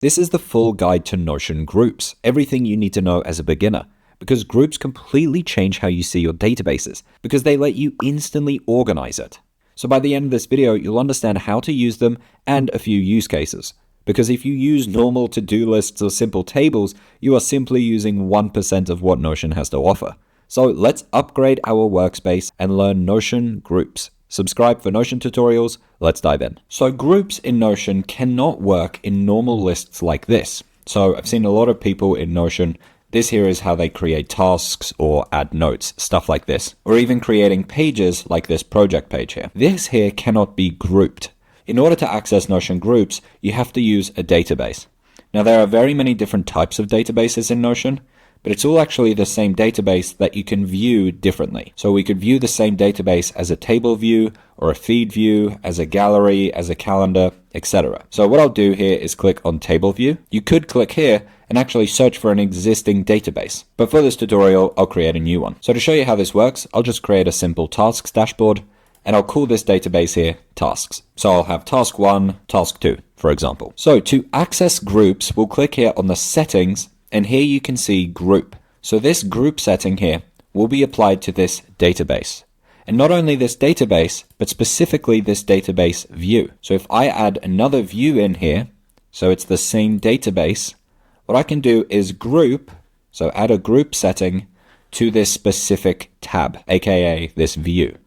This is the full guide to Notion groups, everything you need to know as a beginner, because groups completely change how you see your databases, because they let you instantly organize it. So by the end of this video, you'll understand how to use them and a few use cases. Because if you use normal to-do lists or simple tables, you are simply using 1% of what Notion has to offer. So let's upgrade our workspace and learn Notion groups. Subscribe for Notion tutorials. Let's dive in. So groups in Notion cannot work in normal lists like this. So I've seen a lot of people in Notion. This here is how they create tasks or add notes, stuff like this, or even creating pages like this project page here. This here cannot be grouped. In order to access Notion groups, you have to use a database. Now there are very many different types of databases in Notion, but it's all actually the same database that you can view differently. So we could view the same database as a table view, or a feed view, as a gallery, as a calendar, etc. So what I'll do here is click on table view. You could click here and actually search for an existing database. But for this tutorial, I'll create a new one. So to show you how this works, I'll just create a simple tasks dashboard, and I'll call this database here tasks. So I'll have task 1, task 2, for example. So to access groups, we'll click here on the settings, and here you can see group. So this group setting here will be applied to this database. And not only this database, but specifically this database view. So if I add another view in here, so it's the same database, what I can do is group, so add a group setting to this specific tab, aka this view.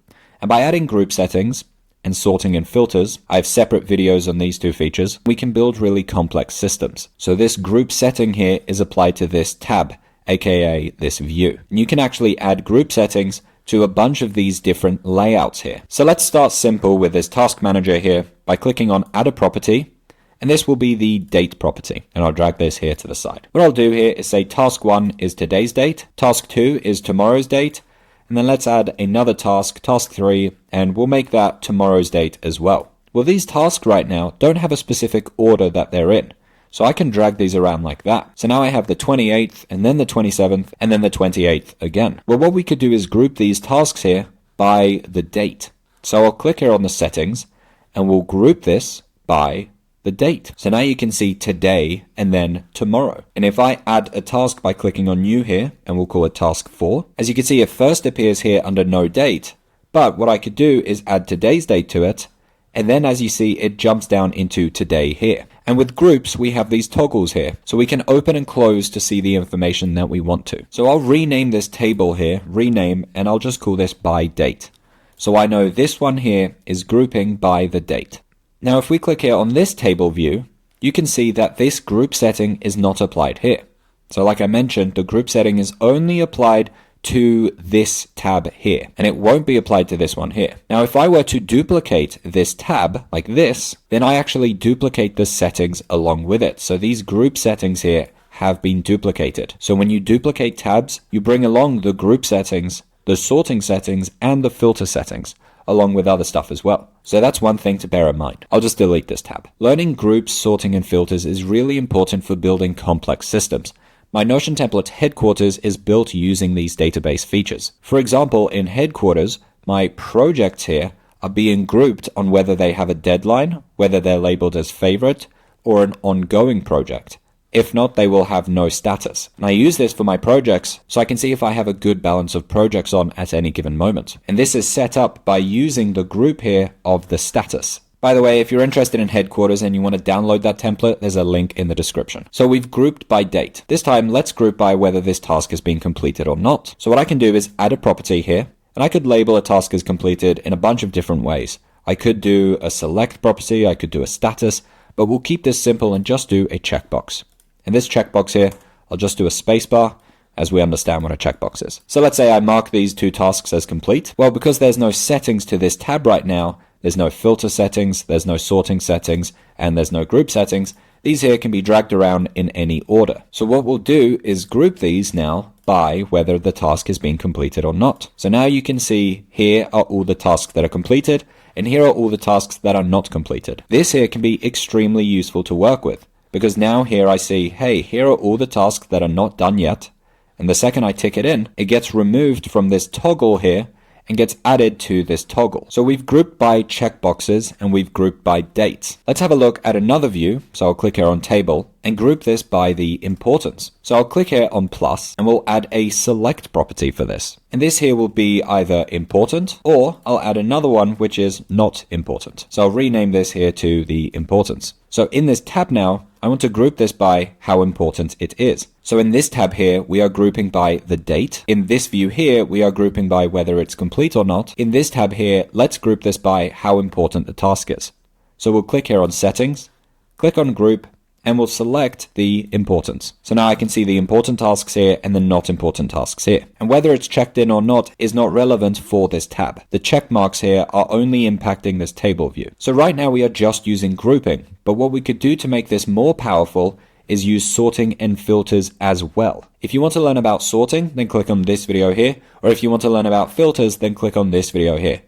And by adding group settings and sorting and filters, I have separate videos on these two features, we can build really complex systems. So this group setting here is applied to this tab, aka this view. And you can actually add group settings to a bunch of these different layouts here. So let's start simple with this task manager here by clicking on add a property, and this will be the date property. And I'll drag this here to the side. What I'll do here is say task 1 is today's date, task 2 is tomorrow's date, and then let's add another task, task 3, and we'll make that tomorrow's date as well. Well, these tasks right now don't have a specific order that they're in. So I can drag these around like that. So now I have the 28th, and then the 27th, and then the 28th again. Well, what we could do is group these tasks here by the date. So I'll click here on the settings, and we'll group this by the date. So now you can see today and then tomorrow. And if I add a task by clicking on new here, and we'll call it task 4, as you can see, it first appears here under no date, but what I could do is add today's date to it, and then as you see, it jumps down into today here. And with groups, we have these toggles here, so we can open and close to see the information that we want to. So I'll rename this table here, rename, and I'll just call this by date. So I know this one here is grouping by the date. Now, if we click here on this table view, you can see that this group setting is not applied here. So like I mentioned, the group setting is only applied to this tab here, and it won't be applied to this one here. Now, if I were to duplicate this tab like this, then I actually duplicate the settings along with it. So these group settings here have been duplicated. So when you duplicate tabs, you bring along the group settings, the sorting settings, and the filter settings, along with other stuff as well. So that's one thing to bear in mind. I'll just delete this tab. Learning groups, sorting, and filters is really important for building complex systems. My Notion template headquarters is built using these database features. For example, in headquarters, my projects here are being grouped on whether they have a deadline, whether they're labeled as favorite, or an ongoing project. If not, they will have no status. And I use this for my projects so I can see if I have a good balance of projects on at any given moment. And this is set up by using the group here of the status. By the way, if you're interested in headquarters and you want to download that template, there's a link in the description. So we've grouped by date. This time, let's group by whether this task has been completed or not. So what I can do is add a property here, and I could label a task as completed in a bunch of different ways. I could do a select property, I could do a status, but we'll keep this simple and just do a checkbox. In this checkbox here, I'll just do a spacebar, as we understand what a checkbox is. So let's say I mark these two tasks as complete. Well, because there's no settings to this tab right now, there's no filter settings, there's no sorting settings, and there's no group settings, these here can be dragged around in any order. So what we'll do is group these now by whether the task has been completed or not. So now you can see here are all the tasks that are completed, and here are all the tasks that are not completed. This here can be extremely useful to work with, because now here I see, hey, here are all the tasks that are not done yet, and the second I tick it in, it gets removed from this toggle here, and gets added to this toggle. So we've grouped by checkboxes and we've grouped by dates. Let's have a look at another view. So I'll click here on table and group this by the importance. So I'll click here on plus and we'll add a select property for this. And this here will be either important, or I'll add another one which is not important. So I'll rename this here to the importance. So in this tab now, I want to group this by how important it is. So in this tab here, we are grouping by the date. In this view here, we are grouping by whether it's complete or not. In this tab here, let's group this by how important the task is. So we'll click here on settings, click on group, and we'll select the importance. So now I can see the important tasks here and the not important tasks here. And whether it's checked in or not is not relevant for this tab. The check marks here are only impacting this table view. So right now we are just using grouping, but what we could do to make this more powerful is use sorting and filters as well. If you want to learn about sorting, then click on this video here, or if you want to learn about filters, then click on this video here.